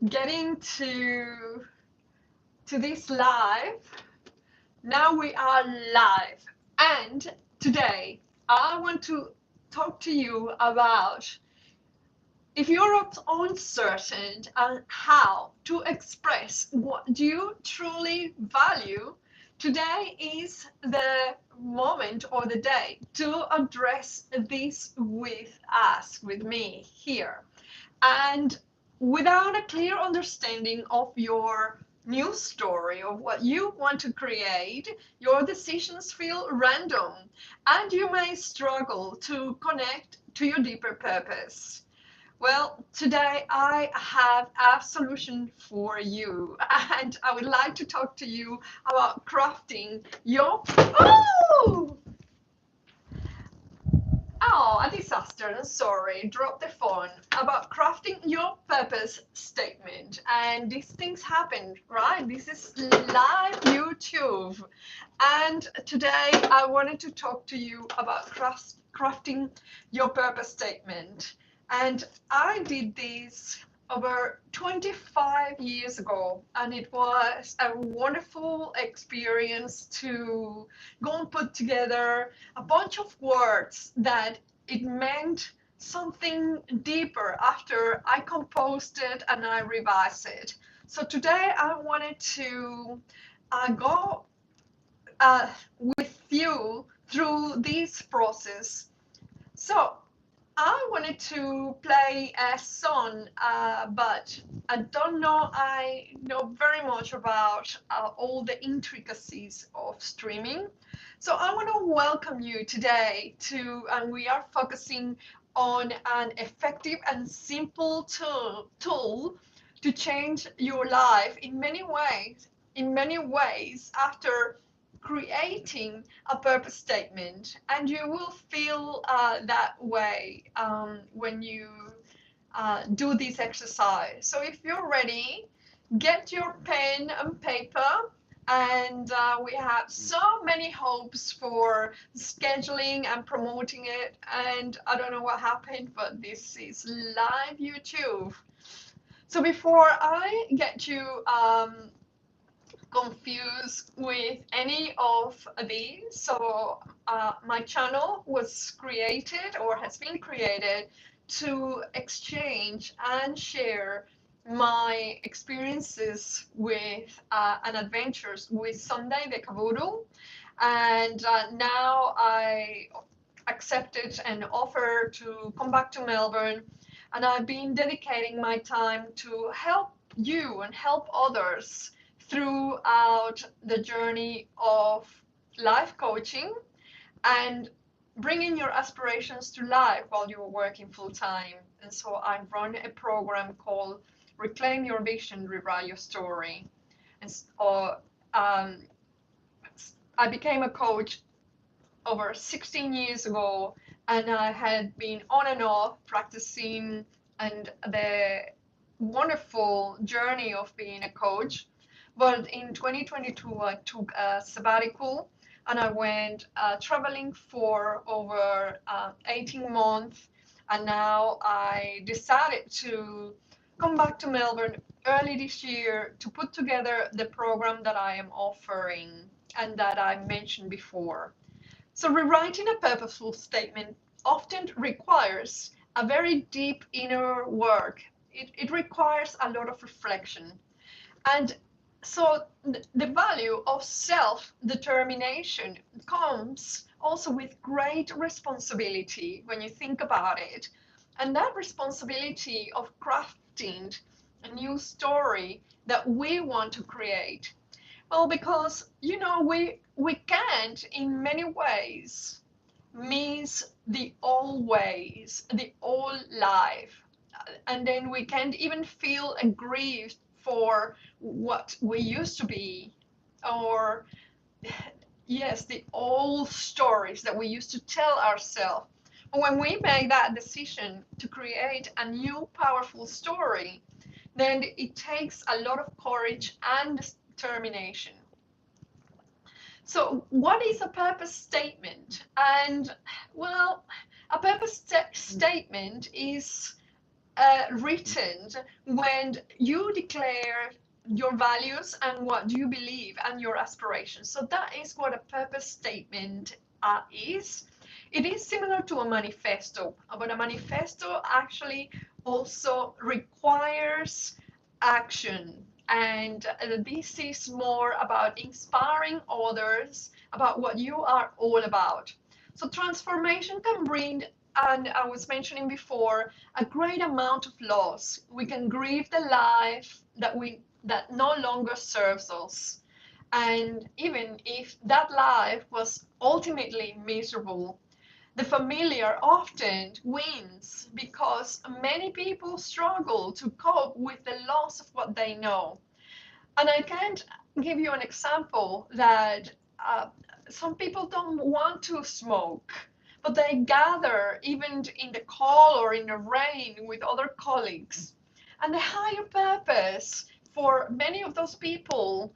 getting to this live. Now we are live, and today I want to talk to you about if you're uncertain on how to express what you truly value. Today is the moment or the day to address this with us, with me here. And without a clear understanding of your new story, of what you want to create, your decisions feel random and you may struggle to connect to your deeper purpose. Well, today I have a solution for you, and I would like to talk to you about crafting your. Oh! Oh, a disaster. I'm sorry. Drop the phone. About crafting your purpose statement. And these things happen, right? This is live YouTube. And today I wanted to talk to you about crafting your purpose statement. And I did this over 25 years ago, and it was a wonderful experience to go and put together a bunch of words that it meant something deeper after I composed it and I revised it. So today I wanted to go with you through this process. So I wanted to play a song, but I don't know. I know very much about all the intricacies of streaming. So I want to welcome you today to, and we are focusing on an effective and simple tool to change your life in many ways. In many ways, after creating a purpose statement, and you will feel that way when you do this exercise. So if you're ready, get your pen and paper, and we have so many hopes for scheduling and promoting it, and I don't know what happened, but this is live YouTube. So before I get you confused with any of these. So my channel was created or has been created to exchange and share my experiences with and adventures with Sunday the Kaboodle. And now I accepted an offer to come back to Melbourne. And I've been dedicating my time to help you and help others throughout the journey of life coaching and bringing your aspirations to life while you're working full time. And so I run a program called Reclaim Your Vision, Rewrite Your Story. And I became a coach over 16 years ago, and I had been on and off practicing and the wonderful journey of being a coach. But in 2022, I took a sabbatical and I went traveling for over 18 months. And now I decided to come back to Melbourne early this year to put together the program that I am offering and that I mentioned before. So rewriting a purposeful statement often requires a very deep inner work. It requires a lot of reflection. And so the value of self-determination comes also with great responsibility when you think about it. And that responsibility of crafting a new story that we want to create. Well, because we can't in many ways miss the old ways, the old life, and then we can't even feel aggrieved for what we used to be, or yes, the old stories that we used to tell ourselves. But when we make that decision to create a new powerful story, then it takes a lot of courage and determination. So what is a purpose statement? And well, a purpose statement is written when you declare your values and what you believe and your aspirations. So that is what a purpose statement is. It is similar to a manifesto, but a manifesto actually also requires action. And this is more about inspiring others about what you are all about. So transformation can bring, and I was mentioning before, a great amount of loss. We can grieve the life that no longer serves us. And even if that life was ultimately miserable, the familiar often wins because many people struggle to cope with the loss of what they know. And I can't give you an example that some people don't want to smoke, but they gather even in the cold or in the rain with other colleagues. And the higher purpose for many of those people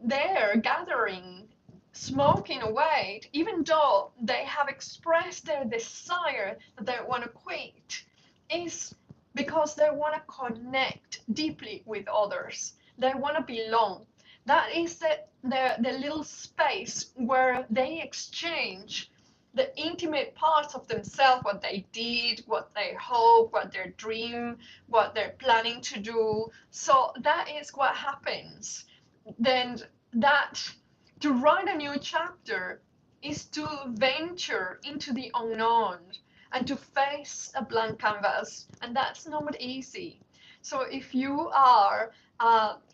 there gathering, smoking away, even though they have expressed their desire that they want to quit, is because they want to connect deeply with others. They want to belong. That is the little space where they exchange the intimate parts of themselves, what they did, what they hope, what their dream, what they're planning to do. So that is what happens. Then that to write a new chapter is to venture into the unknown and to face a blank canvas, and that's not easy. So if you are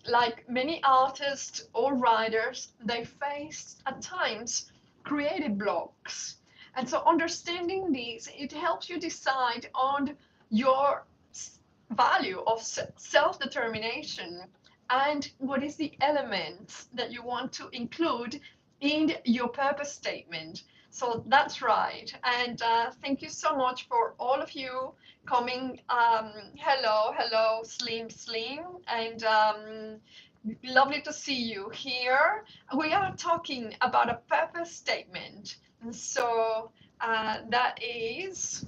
like many artists or writers, they face at times creative blocks. And so understanding these, it helps you decide on your value of self-determination and what is the elements that you want to include in your purpose statement. So that's right. And thank you so much for all of you coming. Hello, hello, Slim Slim. And lovely to see you here. We are talking about a purpose statement. And so that is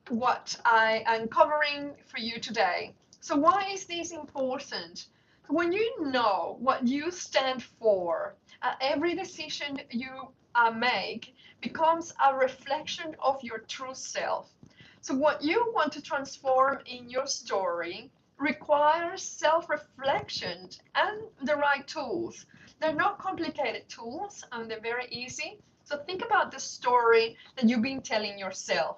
what I am covering for you today. So why is this important? When you know what you stand for, every decision you make becomes a reflection of your true self. So what you want to transform in your story requires self-reflection and the right tools. They're not complicated tools and they're very easy. So think about the story that you've been telling yourself.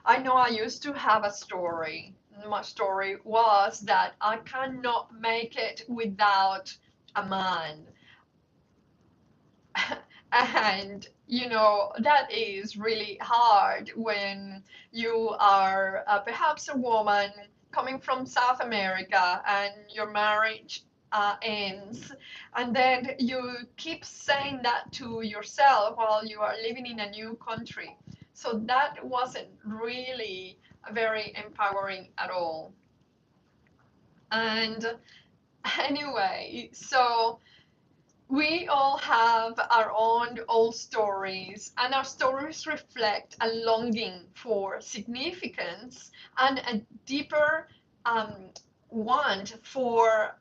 I know I used to have a story. My story was that I cannot make it without a man. And that is really hard when you are perhaps a woman coming from South America and your marriage ends, and then you keep saying that to yourself while you are living in a new country. So that wasn't really very empowering at all. And anyway, so we all have our own old stories, and our stories reflect a longing for significance and a deeper want for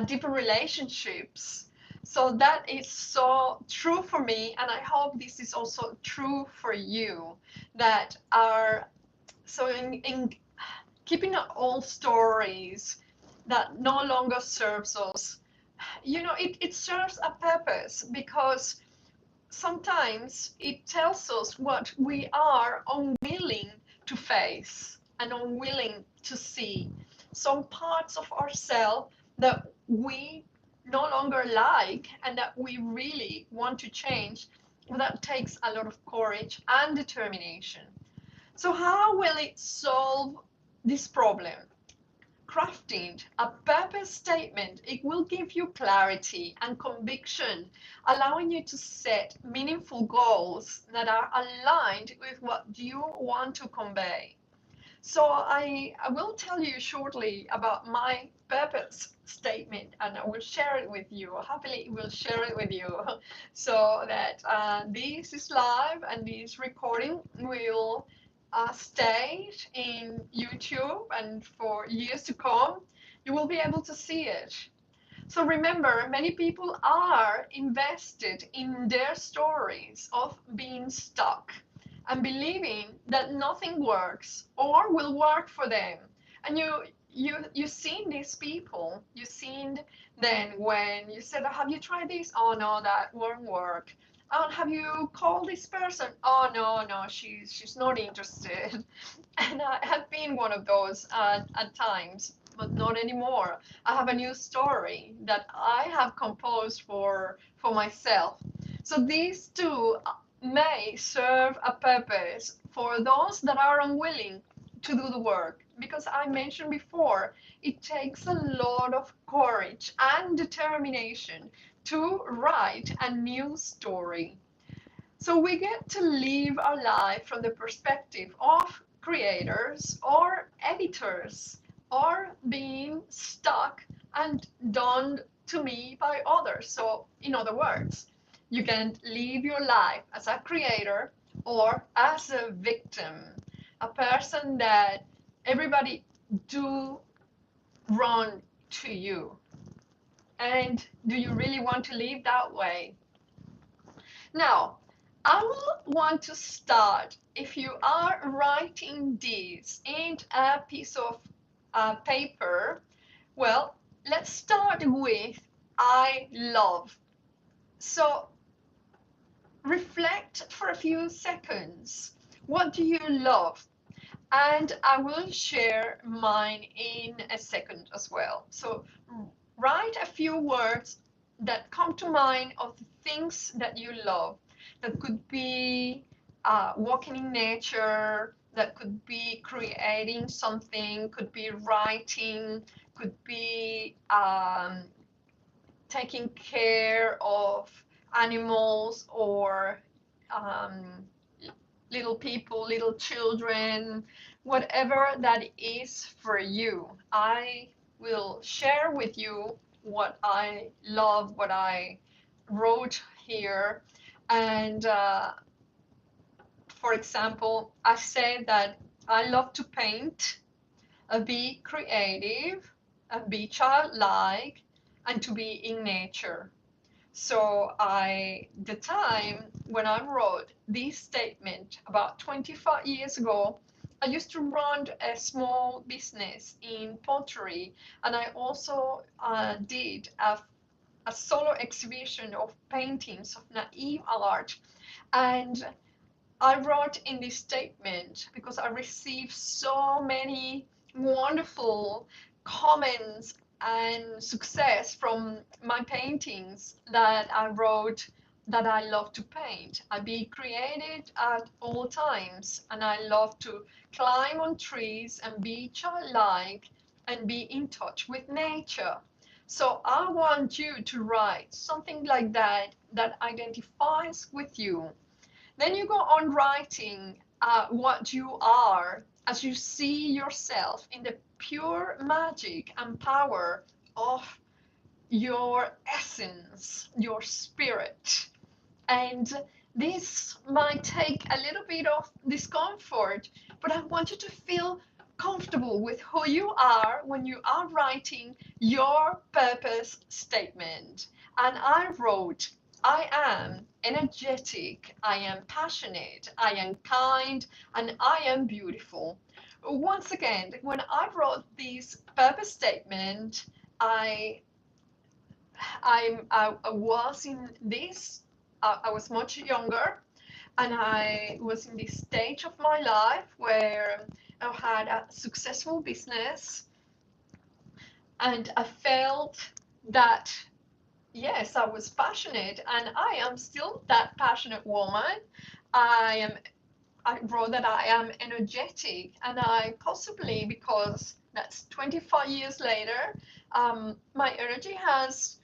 deeper relationships. So that is so true for me, and I hope this is also true for you. That are so in keeping our old stories that no longer serves us, it serves a purpose because sometimes it tells us what we are unwilling to face and unwilling to see. Some parts of ourselves that we no longer like and that we really want to change, that takes a lot of courage and determination. So how will it solve this problem? Crafting a purpose statement, it will give you clarity and conviction, allowing you to set meaningful goals that are aligned with what you want to convey. So I will tell you shortly about my purpose statement, and I will share it with you. Happily will share it with you so that this is live and this recording will stayed in YouTube and for years to come, you will be able to see it. So remember, many people are invested in their stories of being stuck and believing that nothing works or will work for them. And you've seen these people. You've seen then when you said, "Have you tried this? Oh no, that won't work." Oh, have you called this person? Oh no, she's not interested. And I have been one of those at times, but not anymore. I have a new story that I have composed for myself. So these two may serve a purpose for those that are unwilling to do the work. Because I mentioned before, it takes a lot of courage and determination to write a new story. So we get to live our life from the perspective of creators or editors or being stuck and done to me by others. So in other words, you can live your life as a creator or as a victim, a person that everybody do run to you. And do you really want to live that way? Now, I will want to start, if you are writing this in a piece of paper, well, let's start with I love. So reflect for a few seconds. What do you love? And I will share mine in a second as well. So write a few words that come to mind of the things that you love. That could be walking in nature, that could be creating something, could be writing, could be taking care of animals or um, little people, little children, whatever that is for you. I will share with you what I love, what I wrote here. And for example, I say that I love to paint, be creative, be childlike, and to be in nature. So the time when I wrote this statement about 25 years ago, I used to run a small business in pottery, and I also did a solo exhibition of paintings of naive art. And I wrote in this statement because I received so many wonderful comments and success from my paintings that I wrote that I love to paint. I be creative at all times, and I love to climb on trees and be childlike and be in touch with nature. So I want you to write something like that that identifies with you. Then you go on writing what you are as you see yourself in the pure magic and power of your essence, your spirit. And this might take a little bit of discomfort, but I want you to feel comfortable with who you are when you are writing your purpose statement. And I wrote, I am energetic, I am passionate, I am kind, and I am beautiful. Once again, when I wrote this purpose statement, I I was in this, I was much younger, and I was in this stage of my life where I had a successful business, and I felt that, yes, I was passionate, and I am still that passionate woman. I am, I wrote that I am energetic, and I possibly, because that's 25 years later, my energy has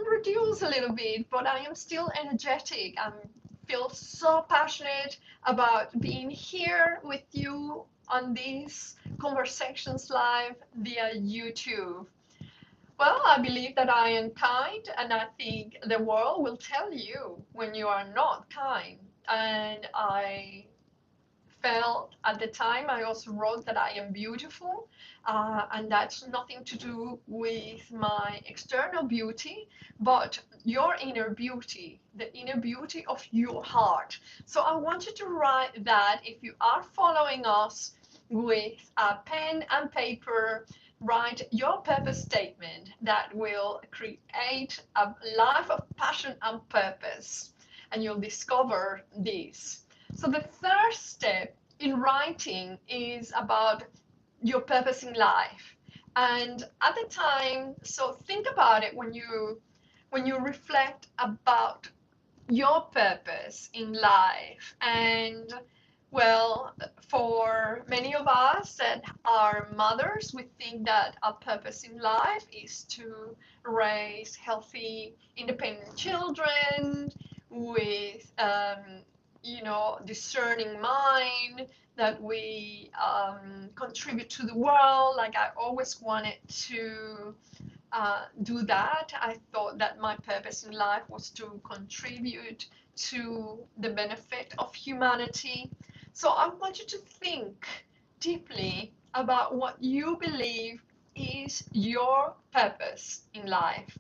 reduce a little bit, but I am still energetic. I feel so passionate about being here with you on these conversations live via YouTube. Well, I believe that I am kind, and I think the world will tell you when you are not kind. And I felt at the time. I also wrote that I am beautiful, and that's nothing to do with my external beauty, but your inner beauty, the inner beauty of your heart. So I want you to write that. If you are following us with a pen and paper, write your purpose statement that will create a life of passion and purpose, and you'll discover this. So the third step in writing is about your purpose in life. And at the time, so think about it when you reflect about your purpose in life. And well, for many of us that are mothers, we think that our purpose in life is to raise healthy, independent children with, discerning mind, that we contribute to the world. Like I always wanted to do that. I thought that my purpose in life was to contribute to the benefit of humanity. So I want you to think deeply about what you believe is your purpose in life.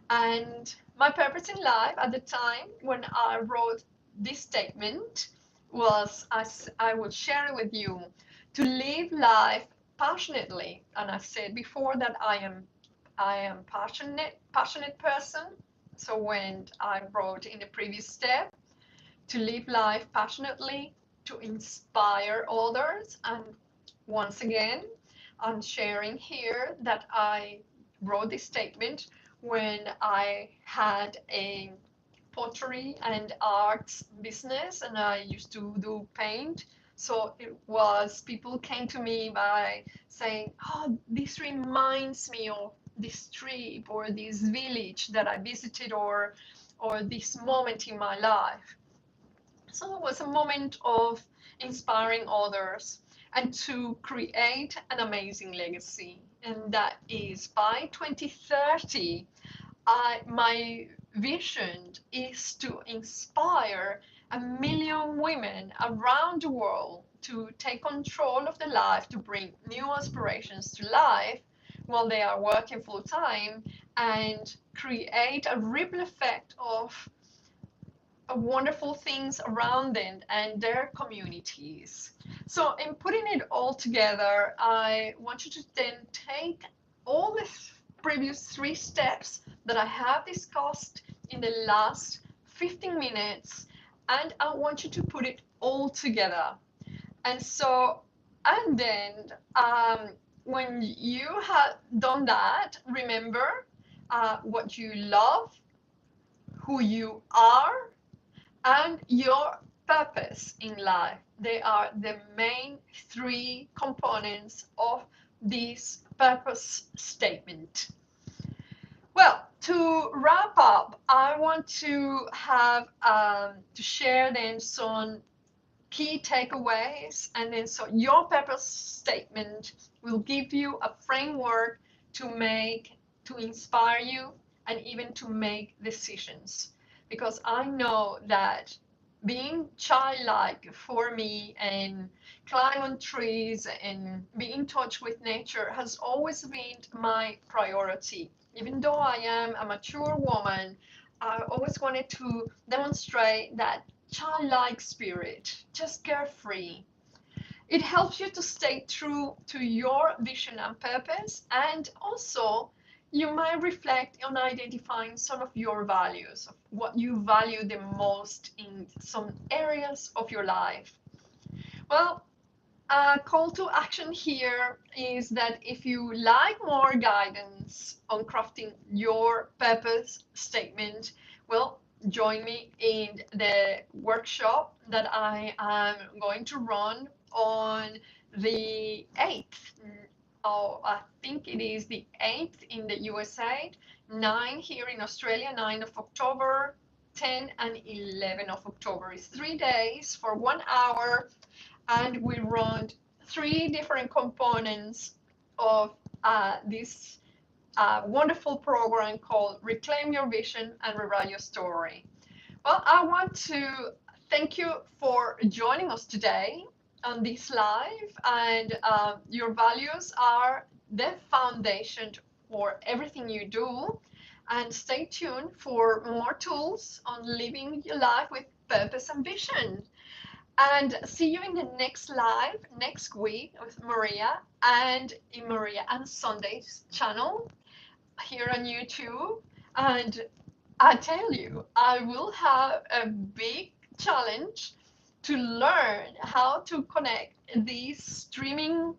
And my purpose in life at the time when I wrote this statement was, as I will share it with you, to live life passionately. And I said before that I am passionate person. So when I wrote in the previous step, to live life passionately, to inspire others. And once again, I'm sharing here that I wrote this statement when I had a pottery and arts business and I used to do paint. So it was, people came to me by saying, oh, this reminds me of this trip or this village that I visited, or this moment in my life. So it was a moment of inspiring others and to create an amazing legacy. And that is by 2030, my vision is to inspire 1 million women around the world to take control of their life, to bring new aspirations to life while they are working full time, and create a ripple effect of wonderful things around them and their communities. So in putting it all together, I want you to then take all the previous 3 steps that I have discussed in the last 15 minutes, and I want you to put it all together. And so, and then when you have done that, remember what you love, who you are, and your purpose in life. They are the main 3 components of this purpose statement. Well, to wrap up, I want to have to share then some key takeaways, and then so your purpose statement will give you a framework to inspire you and even to make decisions, because I know that being childlike for me and climb on trees and be in touch with nature has always been my priority. Even though I am a mature woman, I always wanted to demonstrate that childlike spirit, just carefree. It helps you to stay true to your vision and purpose, and also you might reflect on identifying some of your values, of what you value the most in some areas of your life. Well, a call to action here is that if you like more guidance on crafting your purpose statement, well, join me in the workshop that I am going to run on the 8th. Oh, I think it is the 8th in the USA, 9 here in Australia, 9 of October, 10 and 11 of October. It's 3 days for 1 hour, and we run 3 different components of this wonderful program called Reclaim Your Vision and Rewrite Your Story. Well, I want to thank you for joining us today. on this live, and your values are the foundation for everything you do. And stay tuned for more tools on living your life with purpose and vision. And see you in the next live next week with Maria and in Maria and Sunday's channel here on YouTube. And I tell you, I will have a big challenge to learn how to connect these streaming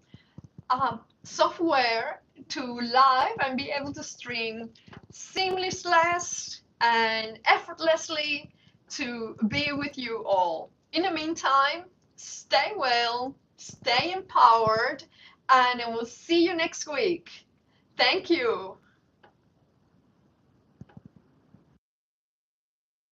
software to live and be able to stream seamlessly and effortlessly to be with you all. In the meantime, stay well, stay empowered, and I will see you next week. Thank you.